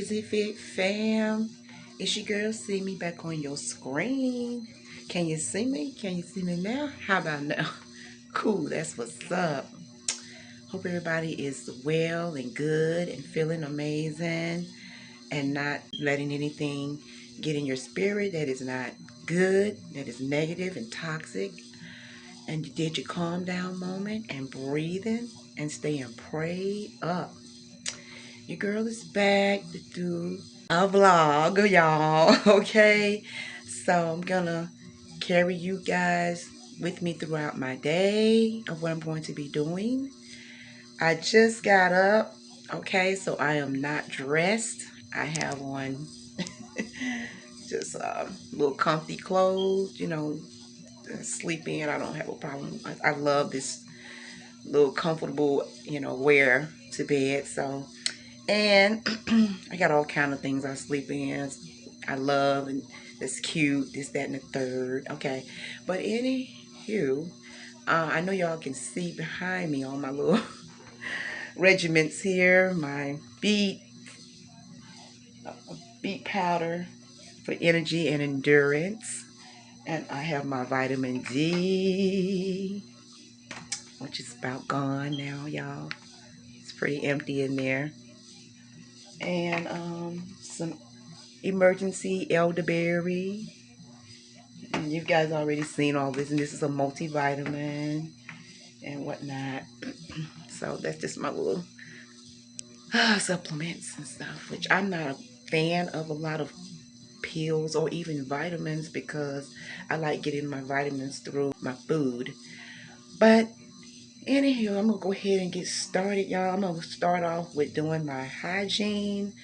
Fizzy Fit fam? It's your girl, see me back on your screen. Can you see me? Can you see me now? How about now? Cool, that's what's up. Hope everybody is well and good and feeling amazing and not letting anything get in your spirit that is not good, that is negative and toxic. And you did your calm down moment and breathing and staying prayed up. Your girl is back to do a vlog, y'all. Okay, so I'm gonna carry you guys with me throughout my day of what I'm going to be doing. I just got up, okay, so I am not dressed. I have on just little comfy clothes, you know, sleep in. I don't have a problem. I love this little comfortable, you know, wear to bed. So, and I got all kind of things I sleep in. I love, and it's cute, this, that, and the third. Okay, but anywho, I know y'all can see behind me on my little regiments here, my beet powder for energy and endurance, and I have my vitamin D, which is about gone now, y'all. It's pretty empty in there, and some emergency elderberry. And you guys already seen all this, and this is a multivitamin and whatnot. So that's just my little supplements and stuff, which I'm not a fan of a lot of pills or even vitamins because I like getting my vitamins through my food. But anyhow, I'm gonna go ahead and get started, y'all. I'm gonna start off with doing my hygiene,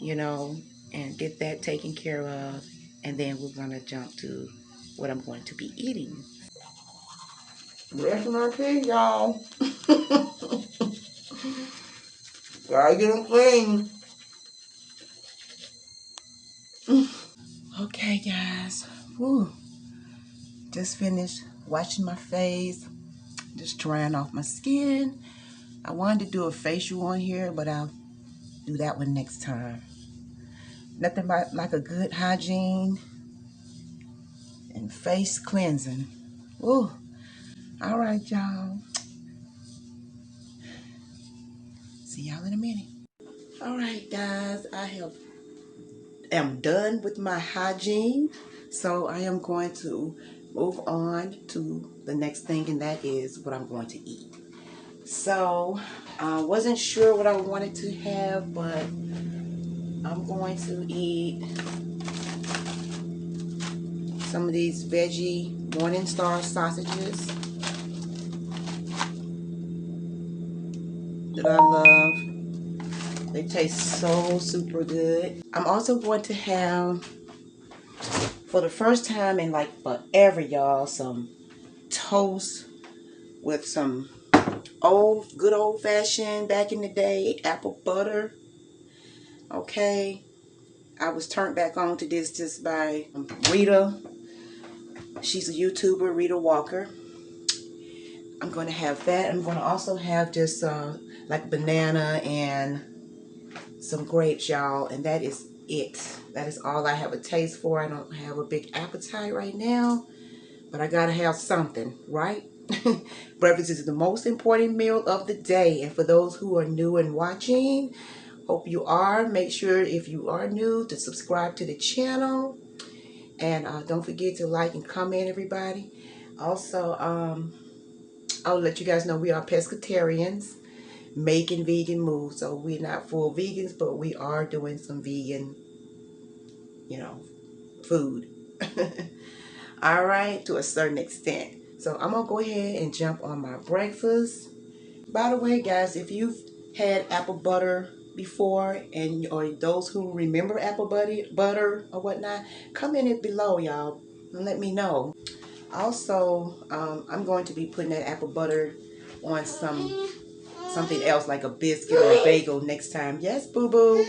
you know, and get that taken care of, and then we're gonna jump to what I'm going to be eating. Brushing my teeth, y'all. Gotta get them clean. Okay, guys. Whew. Just finished washing my face. Just drying off my skin. I wanted to do a facial on here, but I'll do that one next time. Nothing like a good hygiene and face cleansing. Ooh. All right, y'all. See y'all in a minute. All right, guys. I am done with my hygiene, so I am going to move on to the next thing, and that is what I'm going to eat. So I wasn't sure what I wanted to have, but I'm going to eat some of these veggie Morningstar sausages that I love. They taste so super good. I'm also going to have, for the first time in like forever, y'all, some toast with some good old fashioned, back in the day, apple butter. Okay, I was turned back on to this just by Rita. She's a YouTuber, Rita Walker. I'm going to have that. I'm going to also have just like banana and some grapes, y'all. And that is it. That is all I have a taste for. I don't have a big appetite right now, but I got to have something, right? Breakfast is the most important meal of the day. And for those who are new and watching, hope you are. Make sure, if you are new, to subscribe to the channel. And don't forget to like and comment, everybody. Also, I'll let you guys know we are pescatarians, making vegan moves. So we're not full vegans, but we are doing some vegan, you know, food. All right, to a certain extent. So I'm going to go ahead and jump on my breakfast. By the way, guys, if you've had apple butter before, and or those who remember apple butter or whatnot, comment it below, y'all, and let me know. Also, I'm going to be putting that apple butter on something else, like a biscuit or a bagel next time. Yes, boo boo,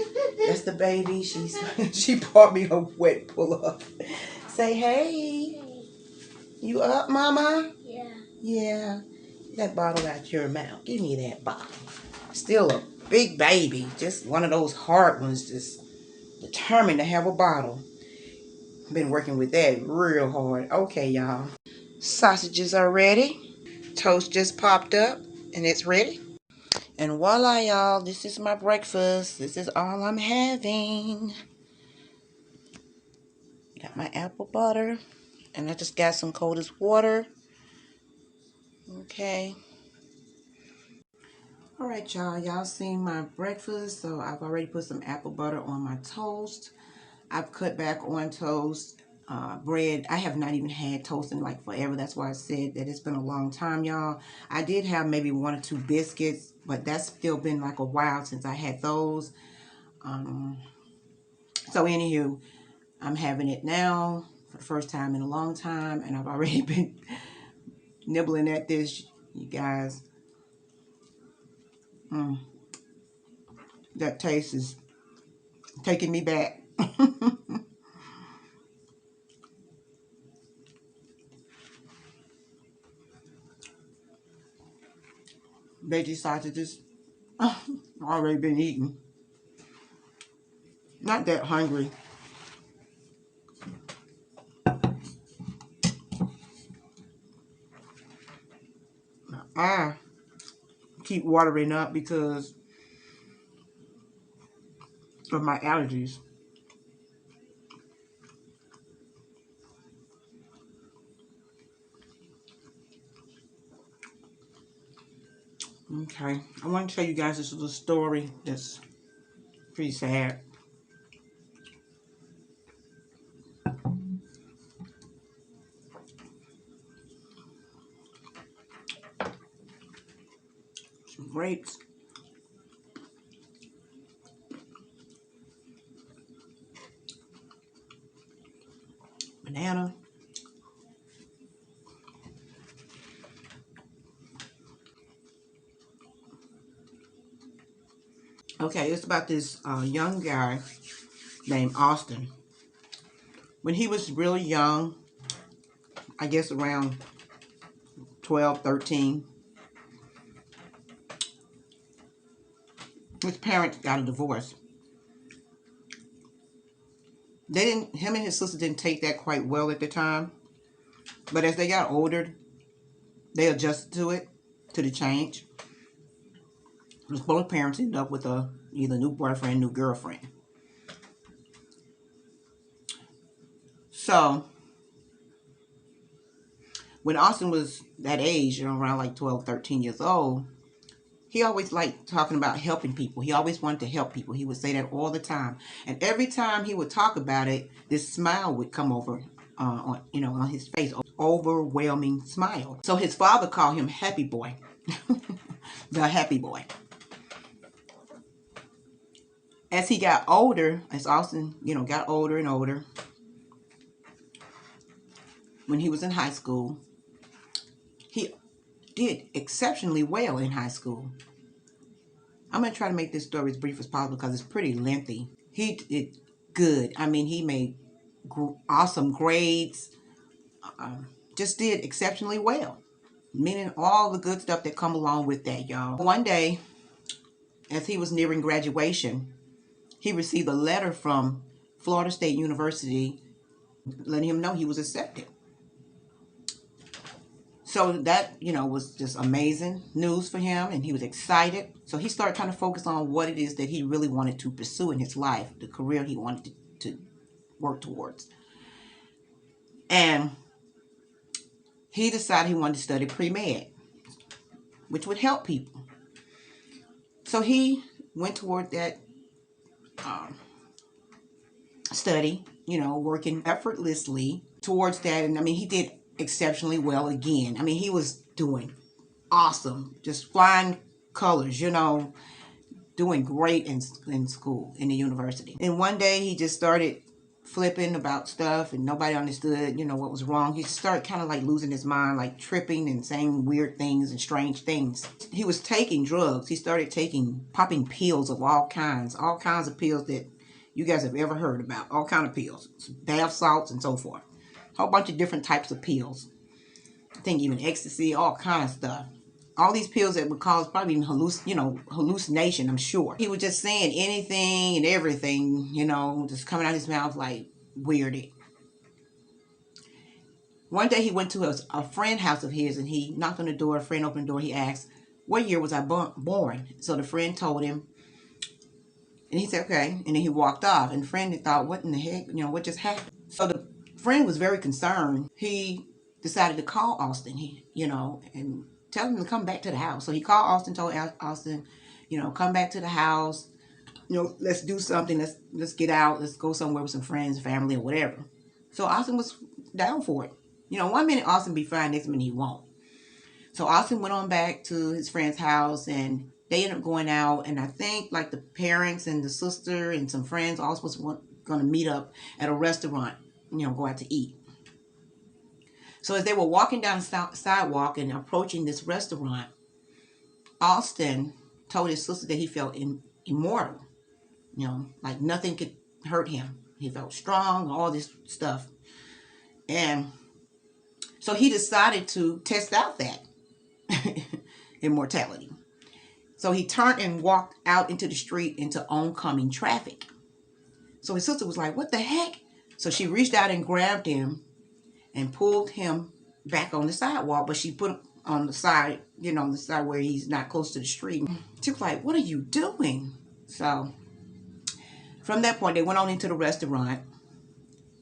that's the baby. She brought me a wet pull up. Say hey. You up, mama? Yeah. Yeah. That bottle out your mouth. Give me that bottle. Still big baby. Just one of those hard ones, just determined to have a bottle. Been working with that real hard. Okay, y'all. Sausages are ready. Toast just popped up and it's ready. And voila, y'all. This is my breakfast. This is all I'm having. Got my apple butter. And I just got some coldest water. Okay. Alright, y'all. Y'all seen my breakfast. So I've already put some apple butter on my toast. I've cut back on toast. Bread. I have not even had toast in like forever. That's why I said that it's been a long time, y'all. I did have maybe 1 or 2 biscuits, but that's still been like a while since I had those. So anywho, I'm having it now for the first time in a long time, and I've already been nibbling at this, you guys. That taste is taking me back. Veggie sausages already been eaten. Not that hungry. I keep watering up because of my allergies. Okay, I want to tell you guys this little story that's pretty sad. Some grapes, banana. Okay, it's about this young guy named Austin. When he was really young, I guess around 12, 13, his parents got a divorce. Him and his sister didn't take that quite well at the time. But as they got older, they adjusted to it, to the change. Both parents ended up with either new boyfriend, new girlfriend. So when Austin was that age, around like 12, 13 years old, he always liked talking about helping people. He always wanted to help people. He would say that all the time. And every time he would talk about it, this smile would come over on his face. Overwhelming smile. So his father called him Happy Boy. The Happy Boy. As he got older, as Austin, got older and older, when he was in high school, he did exceptionally well in high school. I'm going to try to make this story as brief as possible because it's pretty lengthy. He did good. I mean, he made awesome grades. Just did exceptionally well. Meaning all the good stuff that come along with that, y'all. One day, as he was nearing graduation, he received a letter from Florida State University letting him know he was accepted. So that, was just amazing news for him, and he was excited. So he started trying to focus on what it is that he really wanted to pursue in his life, the career he wanted to work towards. And he decided he wanted to study pre-med, which would help people. So he went toward that study, working effortlessly towards that. And I mean, he did exceptionally well again. I mean, he was doing awesome, just flying colors, doing great in school, in the university. And one day he just started flipping about stuff and nobody understood, what was wrong. He started kind of like losing his mind, like tripping and saying weird things and strange things. He was taking drugs. He started popping pills of all kinds of pills that you guys have ever heard about, all kind of pills, bath salts and so forth. A whole bunch of different types of pills. I think even ecstasy, all kinds of stuff. all these pills that would cause probably even hallucination, I'm sure. He was just saying anything and everything, just coming out his mouth like weirded. One day he went to a friend house of his and he knocked on the door. A friend opened the door. He asked, "What year was I born?" So the friend told him, and he said, "Okay." And then he walked off. And the friend thought, "What in the heck? What just happened?" So the friend was very concerned. He decided to call Austin, and tell him to come back to the house. So he called Austin, told Austin, come back to the house. Let's do something. Let's get out. Let's go somewhere with some friends, family, or whatever. So Austin was down for it. One minute Austin be fine, next minute he won't. So Austin went on back to his friend's house and they ended up going out. And I think like the parents and the sister and some friends all was going to meet up at a restaurant, go out to eat. So as they were walking down the sidewalk and approaching this restaurant, Austin told his sister that he felt immortal, like nothing could hurt him. He felt strong, all this stuff. And so he decided to test out that immortality. So he turned and walked out into the street into oncoming traffic. So his sister was like, "What the heck?" So she reached out and grabbed him and pulled him back on the sidewalk, but she put him on the side, the side where he's not close to the street. She was like, "What are you doing?" So from that point, they went on into the restaurant.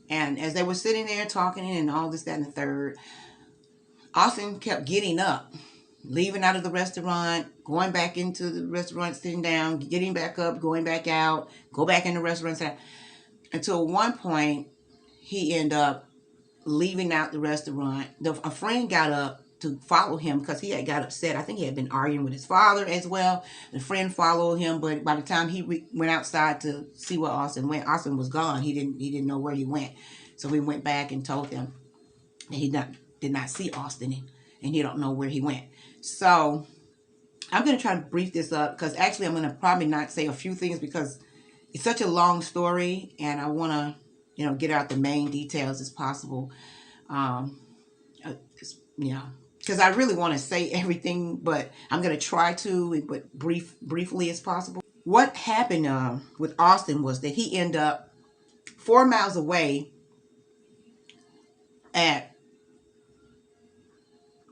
And as they were sitting there talking and all this, that, and the third, Austin kept getting up, leaving out of the restaurant, going back into the restaurant, sitting down, getting back up, going back out, go back in the restaurant. Until one point, he ended up leaving out the restaurant. A friend got up to follow him because he had got upset. I think he had been arguing with his father as well. The friend followed him, but by the time he went outside to see where Austin went, Austin was gone. He didn't know where he went. So he went back and told them that he did not see Austin and he don't know where he went. So I'm going to try to brief this up because actually I'm going to probably not say a few things because it's such a long story and I want to, get out the main details as possible. Because I really want to say everything, but I'm going to try to, but briefly as possible. What happened with Austin was that he ended up 4 miles away at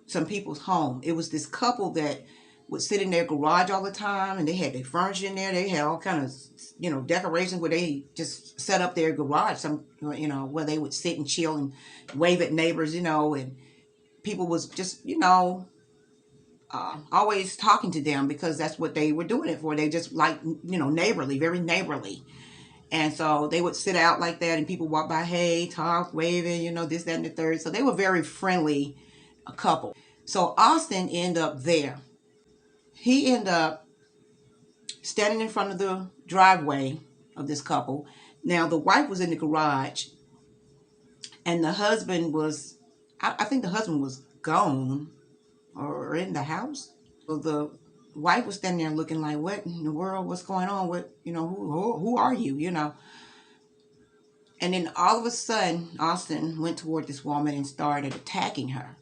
some people's home. It was this couple that would sit in their garage all the time, and they had their furniture in there. They had all kind of, decorations where they just set up their garage, where they would sit and chill and wave at neighbors, and people was just, always talking to them because that's what they were doing it for. They just like, neighborly, very neighborly. And so they would sit out like that and people walk by, hey, talk, waving, this, that, and the third. So they were very friendly, a couple. So Austin ended up there. He ended up standing in front of the driveway of this couple. Now, the wife was in the garage and the husband was, I think the husband was gone or in the house. So the wife was standing there looking like, what in the world, what's going on? What, who are you, And then all of a sudden, Austin went toward this woman and started attacking her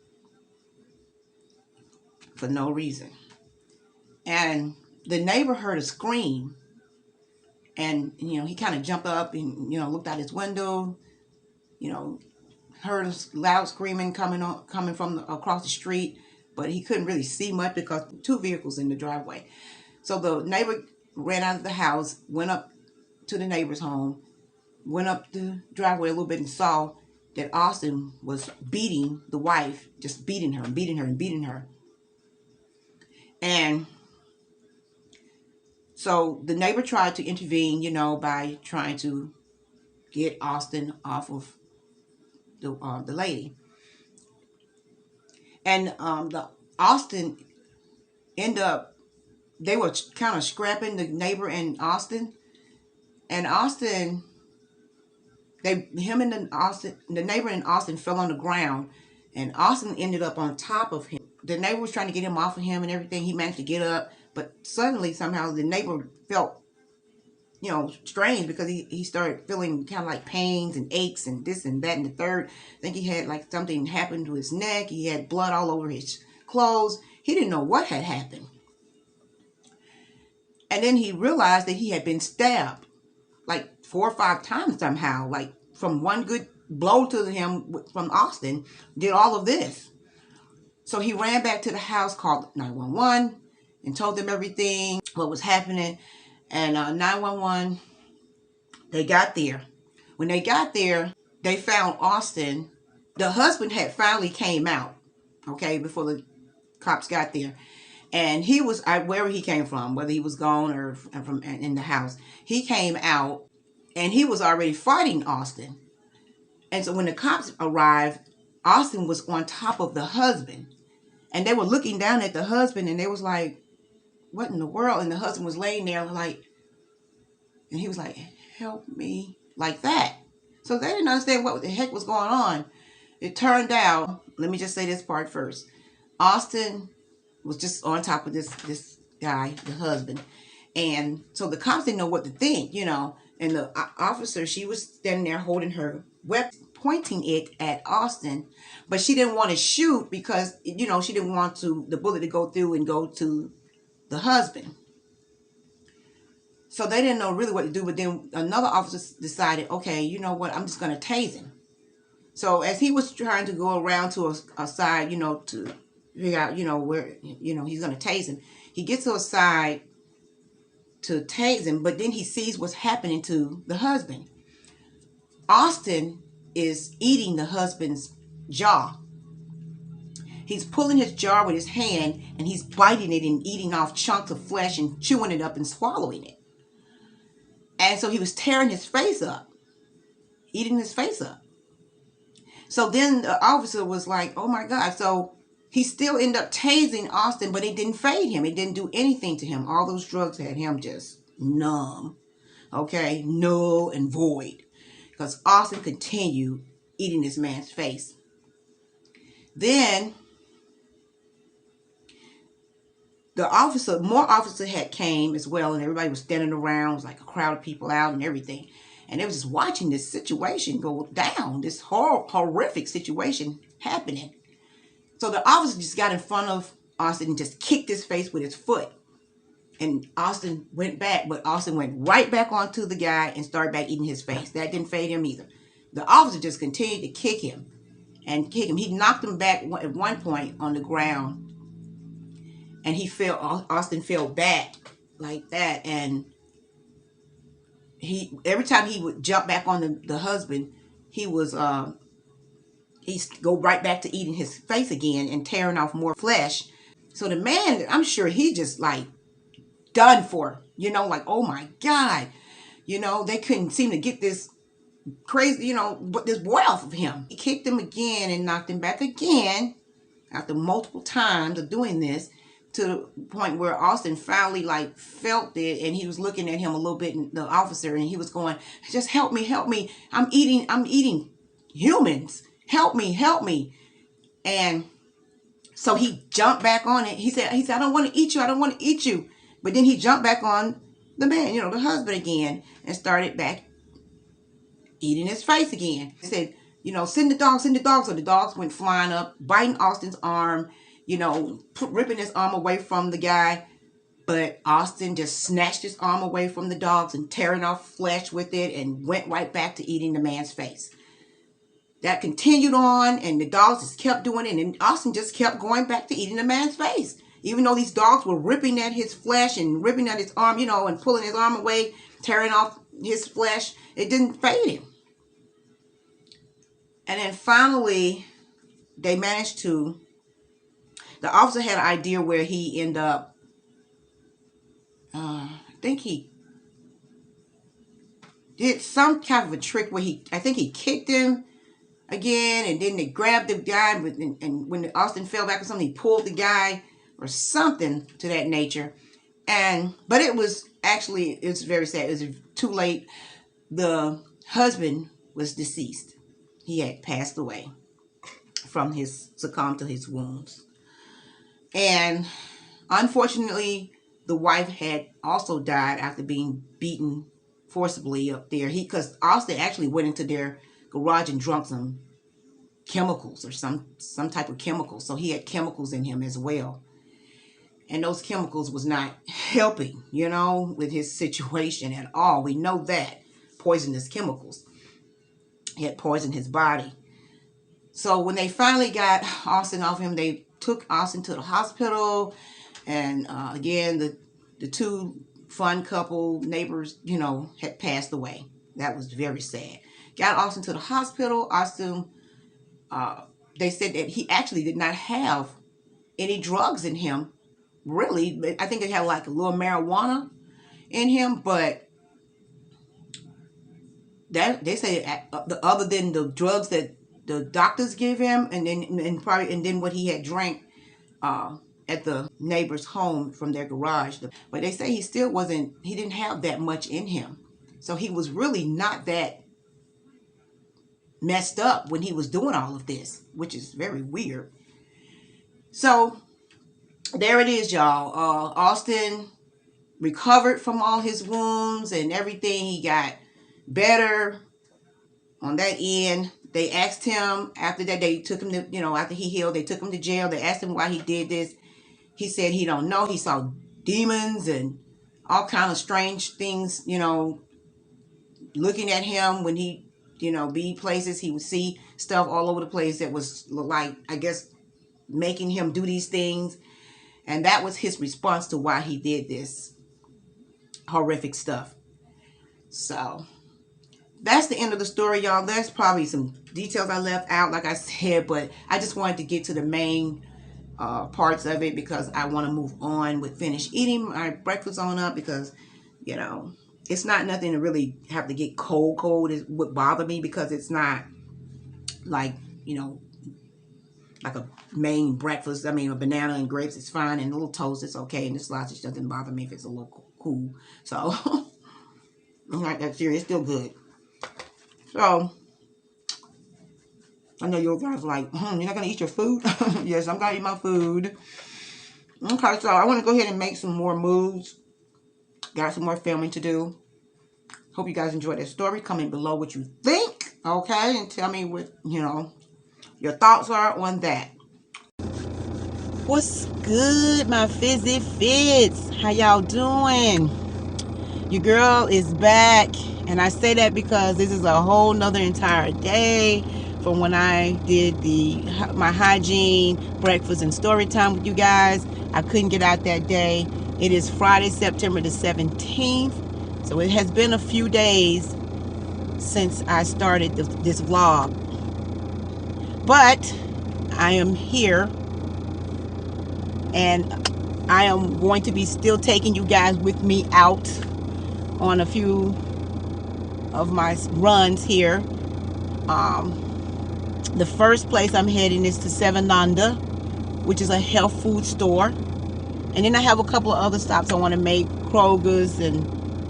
for no reason. And the neighbor heard a scream. And, he kind of jumped up and, looked out his window, heard a loud screaming coming from across the street. But he couldn't really see much because 2 vehicles in the driveway. So the neighbor ran out of the house, went up to the neighbor's home, went up the driveway a little bit and saw that Austin was beating the wife, just beating her and beating her and beating her. And so the neighbor tried to intervene, by trying to get Austin off of the lady. And the Austin ended up, they were kind of scrapping, the neighbor and Austin. And Austin, the neighbor and Austin fell on the ground. And Austin ended up on top of him. The neighbor was trying to get him off of him and everything. He managed to get up. But suddenly, somehow, the neighbor felt, strange because he started feeling kind of like pains and aches and this and that and the third. I think he had like something happened to his neck. He had blood all over his clothes. He didn't know what had happened. And then he realized that he had been stabbed like 4 or 5 times somehow, like from one good blow to him from Austin, did all of this. So he ran back to the house, called 911, and told them everything, what was happening. And 911, they got there. When they got there, they found Austin. The husband had finally came out, okay, before the cops got there. And he was, wherever he came from, whether he was gone or from in the house, he came out and he was already fighting Austin. And so when the cops arrived, Austin was on top of the husband. And they were looking down at the husband and they was like, what in the world? And the husband was laying there like, and he was like, help me, like that. So they didn't understand what the heck was going on. It turned out, let me just say this part first. Austin was just on top of this guy, the husband. And so the cops didn't know what to think, you know. And the officer, she was standing there holding her weapon, pointing it at Austin. But she didn't want to shoot because, you know, she didn't want the bullet to go through and go to the husband. So they didn't know really what to do. But then another officer decided, okay, you know what, I'm just going to tase him. So as he was trying to go around to a side, you know, to figure out, you know, where, you know, he's going to tase him, he gets to a side to tase him, but then he sees what's happening to the husband. Austin is eating the husband's jaw. He's pulling his jaw with his hand and he's biting it and eating off chunks of flesh and chewing it up and swallowing it. And so he was tearing his face up, eating his face up. So then the officer was like, oh my God. So he still ended up tasing Austin, but it didn't fade him. It didn't do anything to him. All those drugs had him just numb. Okay, null and void. Because Austin continued eating this man's face. Then more officers had came as well, and everybody was standing around. It was like a crowd of people out and everything. And they was just watching this situation go down, this horrific situation happening. So the officer just got in front of Austin and just kicked his face with his foot. And Austin went back, but Austin went right back onto the guy and started back eating his face. That didn't fade him either. The officer just continued to kick him and kick him. He knocked him back at one point on the ground. And Austin fell back like that. And every time he would jump back on the husband, he'd go right back to eating his face again and tearing off more flesh. So the man, I'm sure he just like done for, you know, like, oh my God, you know, they couldn't seem to get this crazy, you know, this boy off of him. He kicked him again and knocked him back again after multiple times of doing this, to the point where Austin finally like felt it, and he was looking at him a little bit, the officer, and he was going, just help me, I'm eating humans, help me. And so he jumped back on it. He said, I don't want to eat you. But then he jumped back on the man, you know, the husband again, and started back eating his face again. He said, you know, send the dogs. So the dogs went flying up, biting Austin's arm, you know, ripping his arm away from the guy. But Austin just snatched his arm away from the dogs and tearing off flesh with it and went right back to eating the man's face. That continued on, and the dogs just kept doing it, and Austin just kept going back to eating the man's face. Even though these dogs were ripping at his flesh and ripping at his arm, you know, and pulling his arm away, tearing off his flesh, it didn't fade him. And then finally, they managed to, the officer had an idea where he ended up, I think he did some kind of a trick where I think he kicked him again, and then they grabbed the guy, and when Austin fell back or something, he pulled the guy or something to that nature. But it was actually, it's very sad. It was too late. The husband was deceased. He had passed away succumbed to his wounds. And unfortunately, the wife had also died after being beaten forcibly up there. Because Austin actually went into their garage and drunk some chemicals or some type of chemical. So he had chemicals in him as well. And those chemicals was not helping, you know, with his situation at all. We know that. Poisonous chemicals. He had poisoned his body. So when they finally got Austin off him, they took Austin to the hospital. And again, the two fun couple neighbors, you know, had passed away. That was very sad. Got Austin to the hospital. Austin, they said that he actually did not have any drugs in him, really. I think they had like a little marijuana in him, but that they say other than the drugs that the doctors give him, and then what he had drank at the neighbor's home from their garage. But they say he still wasn't. He didn't have that much in him, so he was really not that messed up when he was doing all of this, which is very weird. So there it is, y'all. Austin recovered from all his wounds and everything. He got better on that end. They asked him after that, they took him to, you know, after he healed, they took him to jail. They asked him why he did this. He said he don't know. He saw demons and all kind of strange things, you know, looking at him when he, you know, be places. He would see stuff all over the place that was like, I guess, making him do these things. And that was his response to why he did this horrific stuff. So that's the end of the story, y'all. There's probably some details I left out, like I said, but I just wanted to get to the main parts of it because I want to move on with finish eating my breakfast on up, because, you know, it's not nothing to really have to get cold. It would bother me because it's not like, you know, like a main breakfast. I mean, a banana and grapes is fine, and a little toast is okay, and the sausage doesn't bother me if it's a little cool. So I'm not that serious. It's still good. So I know you guys are like, you're not gonna eat your food? Yes, I'm gonna eat my food. Okay, so I want to go ahead and make some more moves. Got some more filming to do. Hope you guys enjoyed that story. Comment below what you think, okay, and tell me what, you know, your thoughts are on that. What's good, my fizzy fits? How y'all doing? Your girl is back, and I say that because this is a whole nother entire day from when I did my hygiene breakfast and story time with you guys. I couldn't get out that day. It is Friday, September the 17th, so it has been a few days since I started this vlog, but I am here, and I am going to be still taking you guys with me out on a few of my runs here. The first place I'm heading is to Seven Nanda, which is a health food store. And then I have a couple of other stops I want to make, Kroger's and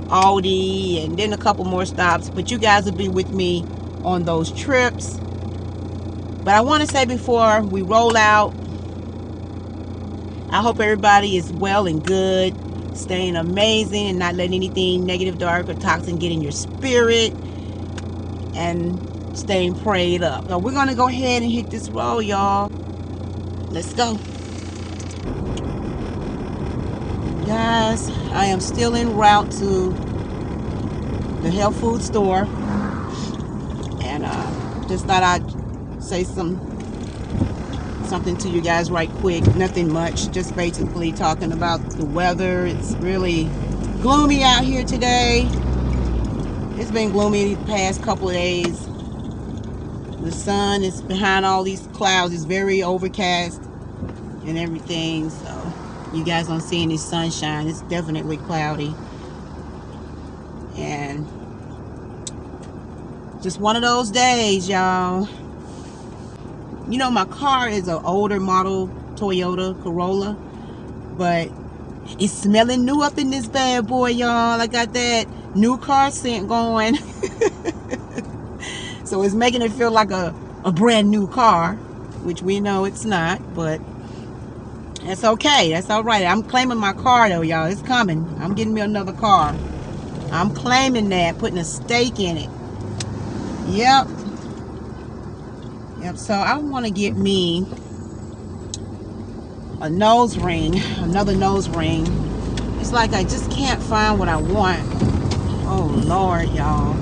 Aldi, and then a couple more stops. But you guys will be with me on those trips. But I want to say before we roll out, I hope everybody is well and good, staying amazing, and not letting anything negative, dark, or toxic get in your spirit, and staying prayed up. So we're going to go ahead and hit this roll, y'all. Let's go. Guys, I am still en route to the health food store, and just thought I'd say something to you guys right quick. Nothing much, just basically talking about the weather. It's really gloomy out here today. It's been gloomy the past couple of days. The sun is behind all these clouds. It's very overcast and everything, so you guys don't see any sunshine. It's definitely cloudy, and just one of those days, y'all. You know, my car is an older model Toyota Corolla, but it's smelling new up in this bad boy, y'all. I got that new car scent going. So it's making it feel like a brand new car, which we know it's not, but that's okay. That's all right. I'm claiming my car, though, y'all. It's coming. I'm getting me another car. I'm claiming that, putting a stake in it. Yep. So I want to get me a nose ring, another nose ring. It's like I just can't find what I want. Oh Lord, y'all.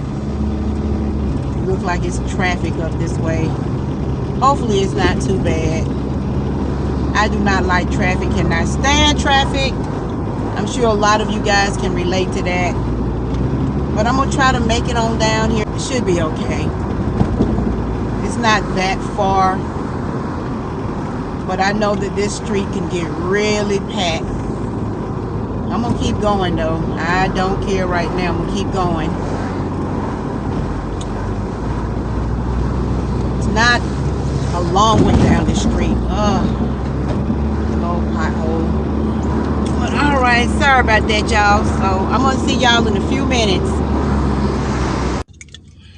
Look like it's traffic up this way. Hopefully it's not too bad. I do not like traffic, cannot stand traffic. I'm sure a lot of you guys can relate to that. But I'm gonna try to make it on down here. It should be okay. It's not that far. But I know that this street can get really packed. I'm gonna keep going though. I don't care right now. I'm gonna keep going. It's not a long way down the street. No pothole. But alright, sorry about that, y'all. So I'm gonna see y'all in a few minutes.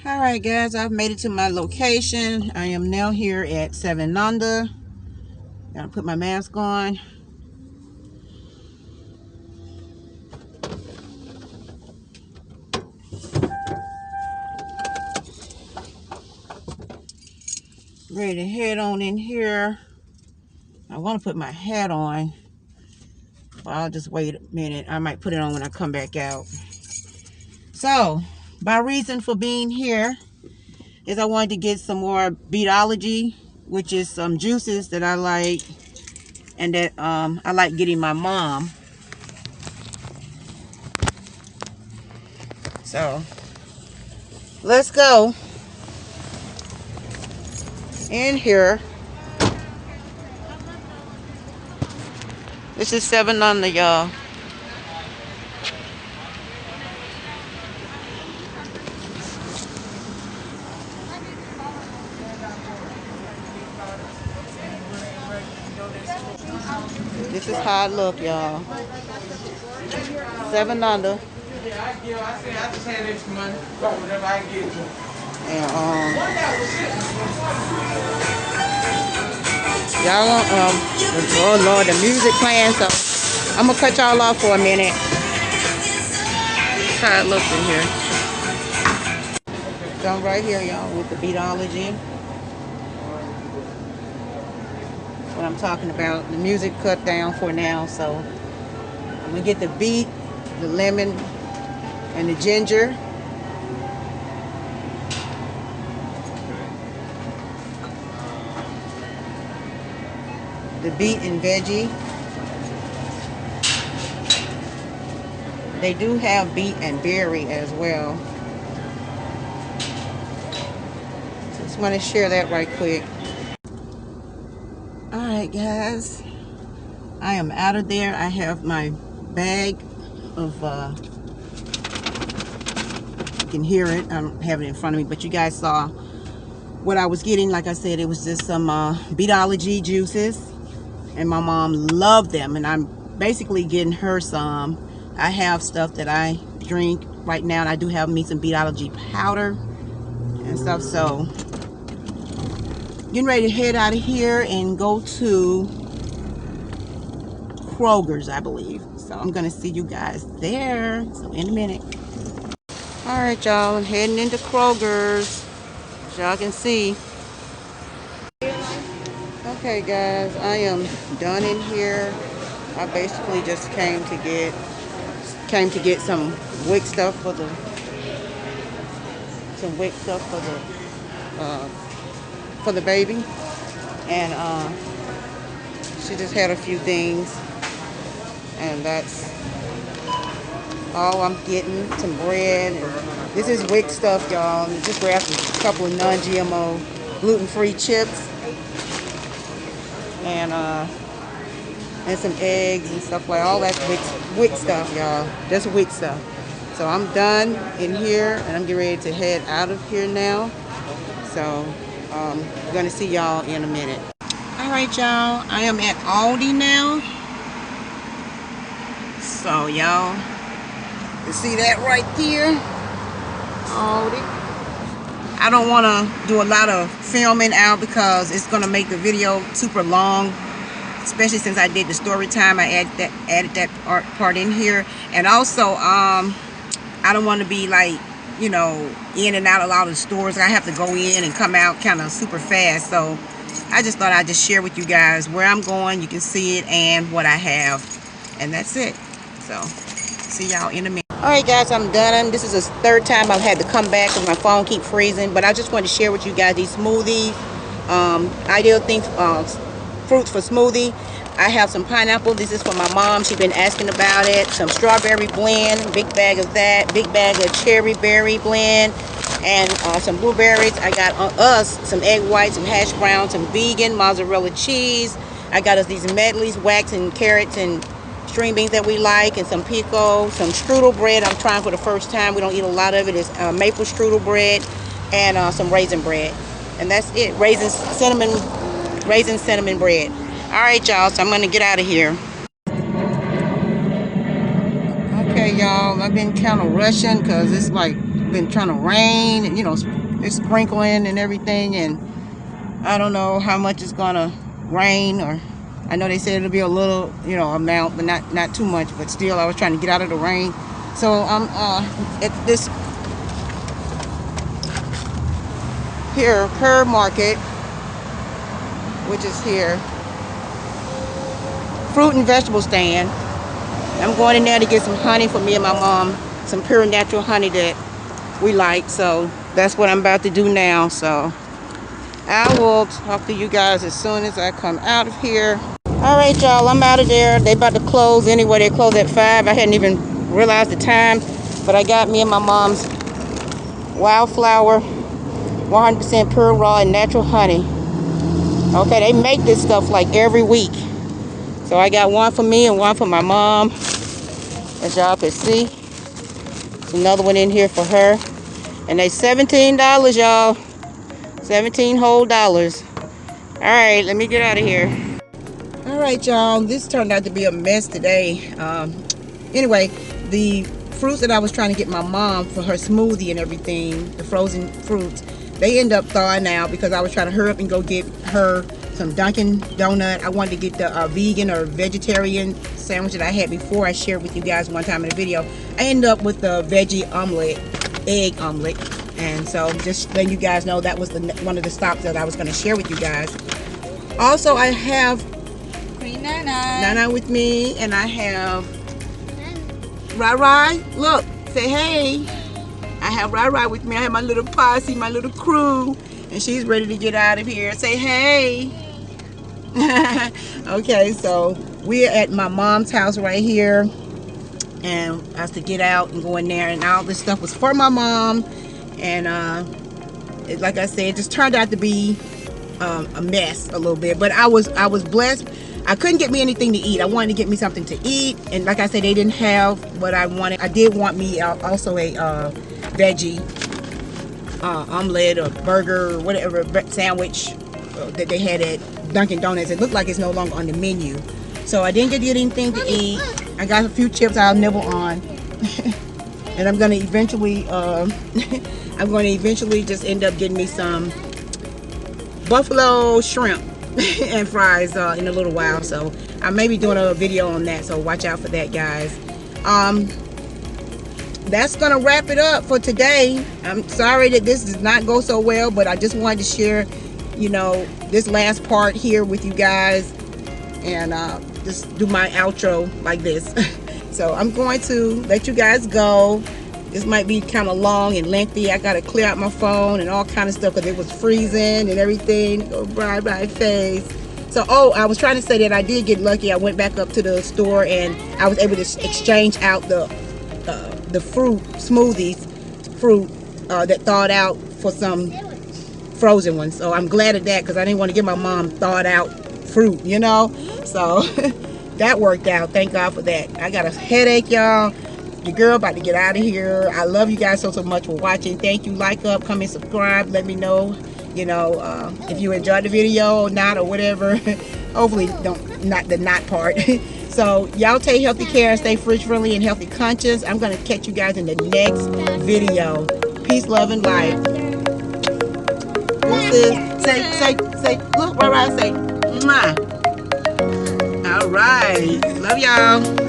Alright guys, I've made it to my location. I am now here at 7 Under. Gotta put my mask on. Ready to head on in here. I want to put my hat on, but I'll just wait a minute. I might put it on when I come back out. So, my reason for being here is I wanted to get some more Beatology, which is some juices that I like and that I like getting my mom. So, let's go in here. This is 7 Under, y'all. This is how I look, y'all. 7 Under. And y'all, oh Lord, the music playing, so I'm gonna cut y'all off for a minute. That's how it looks in here. So I'm right here, y'all, with the Beatology. What I'm talking about. The music cut down for now, so I'm gonna get the beet, the lemon, and the ginger. The beet and veggie. They do have beet and berry as well. So just want to share that right quick. Alright guys, I am out of there. I have my bag of, you can hear it, I don't have it in front of me, but you guys saw what I was getting. Like I said, it was just some Beatology juices, and my mom loved them, and I'm basically getting her some. I have stuff that I drink right now, and I do have me some Beatology powder and stuff, so getting ready to head out of here and go to Kroger's, I believe. So I'm gonna see you guys there, so in a minute. All right, y'all, I'm heading into Kroger's, as y'all can see. Okay guys, I am done in here. I basically just came to get some wick stuff for the for the baby, and she just had a few things, and that's all I'm getting. Some bread, and this is wick stuff, y'all. Just grabbed a couple of non-GMO gluten-free chips, and some eggs and stuff like all that's wick stuff, y'all. Just wick stuff. So I'm done in here, and I'm getting ready to head out of here now. So I'm gonna see y'all in a minute. All right, y'all, I am at Aldi now. So y'all, you see that right there? Aldi. I don't want to do a lot of filming out because it's gonna make the video super long, especially since I did the story time. I added that part in here, and also I don't want to be like, you know, in and out of a lot of stores. I have to go in and come out kind of super fast, so I just thought I'd just share with you guys where I'm going. You can see it and what I have. And that's it. So, see y'all in a minute. Alright guys, I'm done. This is the third time I've had to come back because my phone keeps freezing. But I just wanted to share with you guys these smoothies. Ideal things, fruits for smoothie. I have some pineapple. This is for my mom. She's been asking about it. Some strawberry blend. Big bag of that. Big bag of cherry berry blend. And some blueberries. I got us some egg whites, some hash browns, some vegan mozzarella cheese. I got us these medleys, wax and carrots and string beans that we like, and some pico, some strudel bread. I'm trying for the first time. We don't eat a lot of it. It's maple strudel bread and some raisin bread. And that's it. Raisin cinnamon bread. Alright y'all, so I'm going to get out of here. Okay y'all, I've been kind of rushing because it's like been trying to rain and, you know, it's sprinkling and everything, and I don't know how much it's going to rain, or I know they said it'll be a little, you know, amount, but not too much, but still I was trying to get out of the rain. So I'm at this here Curb Market, which is here. Fruit and vegetable stand. I'm going in there to get some honey for me and my mom, some pure natural honey that we like. So that's what I'm about to do now. So I will talk to you guys as soon as I come out of here. All right, y'all, I'm out of there. They about to close anyway. They close at 5. I hadn't even realized the time, but I got me and my mom's wildflower 100% pure raw and natural honey. Okay, they make this stuff like every week. So I got one for me and one for my mom, as y'all can see. There's another one in here for her. And they $17, y'all. 17 whole dollars. Alright, let me get out of here. Alright, y'all. This turned out to be a mess today. Anyway, the fruits that I was trying to get my mom for her smoothie and everything, the frozen fruits, they end up thawing out because I was trying to hurry up and go get her some Dunkin' Donut. I wanted to get the vegan or vegetarian sandwich that I had before. I shared with you guys one time in a video. I ended up with the veggie omelet, egg omelet. And so just letting you guys know that was one of the stops that I was going to share with you guys. Also, I have Queen Nana. Nana with me, and I have Rai. Look, say hey. I have Rai with me. I have my little posse, my little crew, and she's ready to get out of here. Say hey. Okay, so we're at my mom's house right here, and I have to get out and go in there, and all this stuff was for my mom. And like I said, it just turned out to be a mess a little bit, but I was blessed. I couldn't get me anything to eat. I wanted to get me something to eat, and like I said, they didn't have what I wanted. I did want me also a veggie omelet or burger or whatever sandwich that they had at Dunkin' Donuts. It looked like it's no longer on the menu, so I didn't get anything to eat. I got a few chips I'll nibble on. And I'm gonna eventually just end up getting me some buffalo shrimp and fries in a little while. So I may be doing a video on that, so watch out for that, guys. That's gonna wrap it up for today. I'm sorry that this does not go so well, but I just wanted to share, you know, this last part here with you guys, and just do my outro like this. So I'm going to let you guys go. This might be kind of long and lengthy. I got to clear out my phone and all kind of stuff because it was freezing and everything. Oh, bye face. So, I was trying to say that I did get lucky. I went back up to the store and I was able to exchange out the fruit smoothies, that thawed out for some frozen ones. So I'm glad of that because I didn't want to give my mom thawed out fruit, you know. So that worked out. Thank God for that. I got a headache, y'all. Your girl about to get out of here. I love you guys so much for watching. Thank you. Like up, comment, subscribe. Let me know, you know, if you enjoyed the video or not, or whatever. Hopefully not the not part. So y'all take healthy care and stay fridge friendly and healthy conscious. I'm gonna catch you guys in the next video. Peace, love, and life. Say, look, right, say, mwah. All right, love y'all.